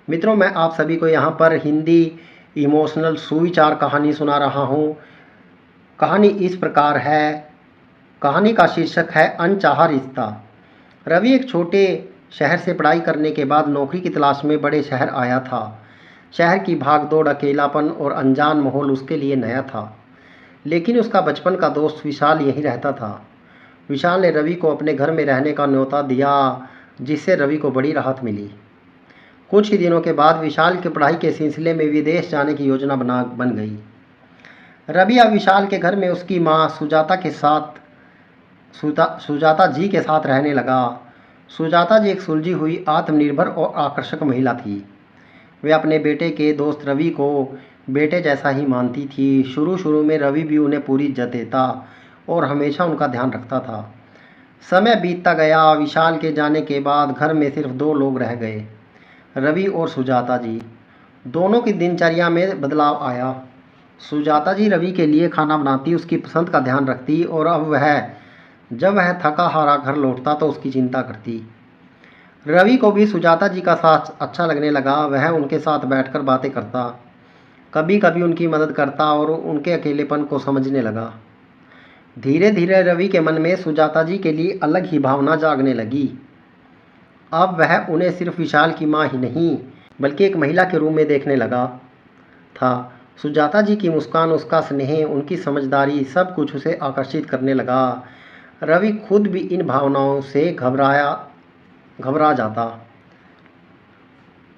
मित्रों, मैं आप सभी को यहाँ पर हिंदी इमोशनल सुविचार कहानी सुना रहा हूँ। कहानी इस प्रकार है। कहानी का शीर्षक है अनचाहा रिश्ता। रवि एक छोटे शहर से पढ़ाई करने के बाद नौकरी की तलाश में बड़े शहर आया था। शहर की भागदौड़, अकेलापन और अनजान माहौल उसके लिए नया था। लेकिन उसका बचपन का दोस्त विशाल यहीं रहता था। विशाल ने रवि को अपने घर में रहने का न्योता दिया, जिससे रवि को बड़ी राहत मिली। कुछ ही दिनों के बाद विशाल की पढ़ाई के सिलसिले में विदेश जाने की योजना बन गई। रवि अब विशाल के घर में उसकी माँ सुजाता जी के साथ रहने लगा। सुजाता जी एक सुलझी हुई, आत्मनिर्भर और आकर्षक महिला थी। वे अपने बेटे के दोस्त रवि को बेटे जैसा ही मानती थी। शुरू शुरू में रवि भी उन्हें पूरी इज्जत देता और हमेशा उनका ध्यान रखता था। समय बीतता गया। विशाल के जाने के बाद घर में सिर्फ दो लोग रह गए, रवि और सुजाता जी। दोनों की दिनचर्या में बदलाव आया। सुजाता जी रवि के लिए खाना बनाती, उसकी पसंद का ध्यान रखती और अब जब वह थका हारा घर लौटता तो उसकी चिंता करती। रवि को भी सुजाता जी का साथ अच्छा लगने लगा। वह उनके साथ बैठकर बातें करता, कभी कभी उनकी मदद करता और उनके अकेलेपन को समझने लगा। धीरे धीरे रवि के मन में सुजाता जी के लिए अलग ही भावना जागने लगी। अब वह उन्हें सिर्फ विशाल की माँ ही नहीं, बल्कि एक महिला के रूप में देखने लगा था। सुजाता जी की मुस्कान, उसका स्नेह, उनकी समझदारी, सब कुछ उसे आकर्षित करने लगा। रवि खुद भी इन भावनाओं से घबरा जाता।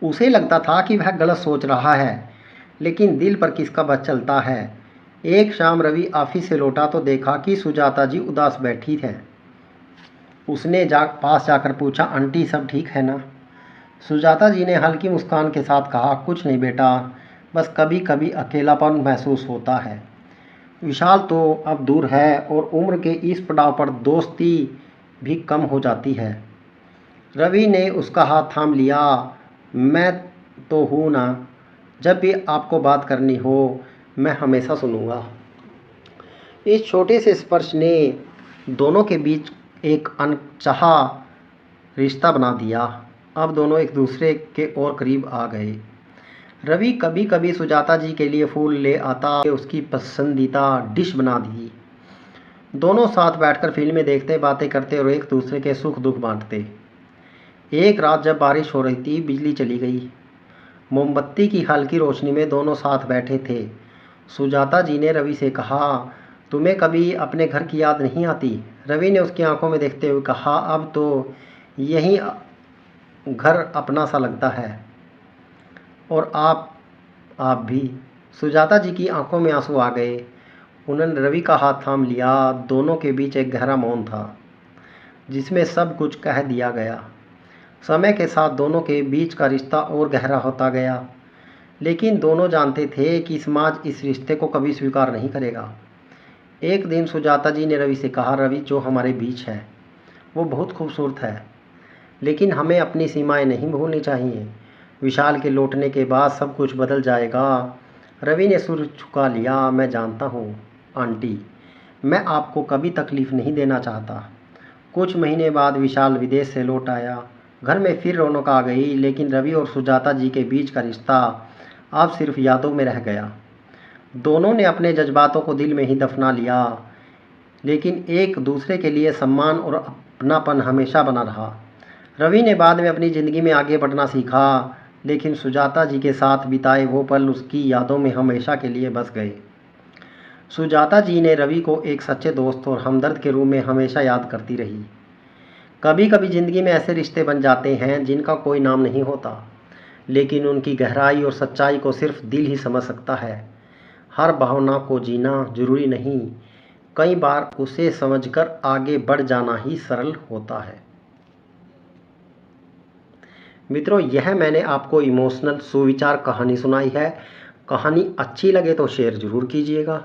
उसे लगता था कि वह गलत सोच रहा है, लेकिन दिल पर किसका बस चलता है। एक शाम रवि ऑफिस से लौटा तो देखा कि सुजाता जी उदास बैठी है। उसने पास जाकर पूछा, आंटी सब ठीक है ना? सुजाता जी ने हल्की मुस्कान के साथ कहा, कुछ नहीं बेटा, बस कभी कभी अकेलापन महसूस होता है। विशाल तो अब दूर है और उम्र के इस पड़ाव पर दोस्ती भी कम हो जाती है। रवि ने उसका हाथ थाम लिया। मैं तो हूँ ना, जब भी आपको बात करनी हो मैं हमेशा सुनूंगा। इस छोटे से स्पर्श ने दोनों के बीच एक अनचाहा रिश्ता बना दिया। अब दोनों एक दूसरे के और करीब आ गए। रवि कभी कभी सुजाता जी के लिए फूल ले आता, उसकी पसंदीदा डिश बना दी। दोनों साथ बैठकर फिल्में देखते, बातें करते और एक दूसरे के सुख दुख बांटते। एक रात जब बारिश हो रही थी, बिजली चली गई। मोमबत्ती की हल्की रोशनी में दोनों साथ बैठे थे। सुजाता जी ने रवि से कहा, तुम्हें कभी अपने घर की याद नहीं आती? रवि ने उसकी आंखों में देखते हुए कहा, अब तो यही घर अपना सा लगता है। और आप भी। सुजाता जी की आंखों में आंसू आ गए। उन्होंने रवि का हाथ थाम लिया। दोनों के बीच एक गहरा मौन था, जिसमें सब कुछ कह दिया गया। समय के साथ दोनों के बीच का रिश्ता और गहरा होता गया, लेकिन दोनों जानते थे कि समाज इस रिश्ते को कभी स्वीकार नहीं करेगा। एक दिन सुजाता जी ने रवि से कहा, रवि, जो हमारे बीच है वो बहुत खूबसूरत है, लेकिन हमें अपनी सीमाएं नहीं भूलनी चाहिए। विशाल के लौटने के बाद सब कुछ बदल जाएगा। रवि ने सिर झुका लिया। मैं जानता हूँ आंटी, मैं आपको कभी तकलीफ़ नहीं देना चाहता। कुछ महीने बाद विशाल विदेश से लौट आया। घर में फिर रौनक आ गई, लेकिन रवि और सुजाता जी के बीच का रिश्ता अब सिर्फ यादों में रह गया। दोनों ने अपने जज्बातों को दिल में ही दफना लिया, लेकिन एक दूसरे के लिए सम्मान और अपनापन हमेशा बना रहा। रवि ने बाद में अपनी ज़िंदगी में आगे बढ़ना सीखा, लेकिन सुजाता जी के साथ बिताए वो पल उसकी यादों में हमेशा के लिए बस गए। सुजाता जी ने रवि को एक सच्चे दोस्त और हमदर्द के रूप में हमेशा याद करती रही। कभी कभी ज़िंदगी में ऐसे रिश्ते बन जाते हैं जिनका कोई नाम नहीं होता, लेकिन उनकी गहराई और सच्चाई को सिर्फ दिल ही समझ सकता है। हर भावना को जीना जरूरी नहीं, कई बार उसे समझकर आगे बढ़ जाना ही सरल होता है। मित्रों, यह मैंने आपको इमोशनल सुविचार कहानी सुनाई है। कहानी अच्छी लगे तो शेयर ज़रूर कीजिएगा।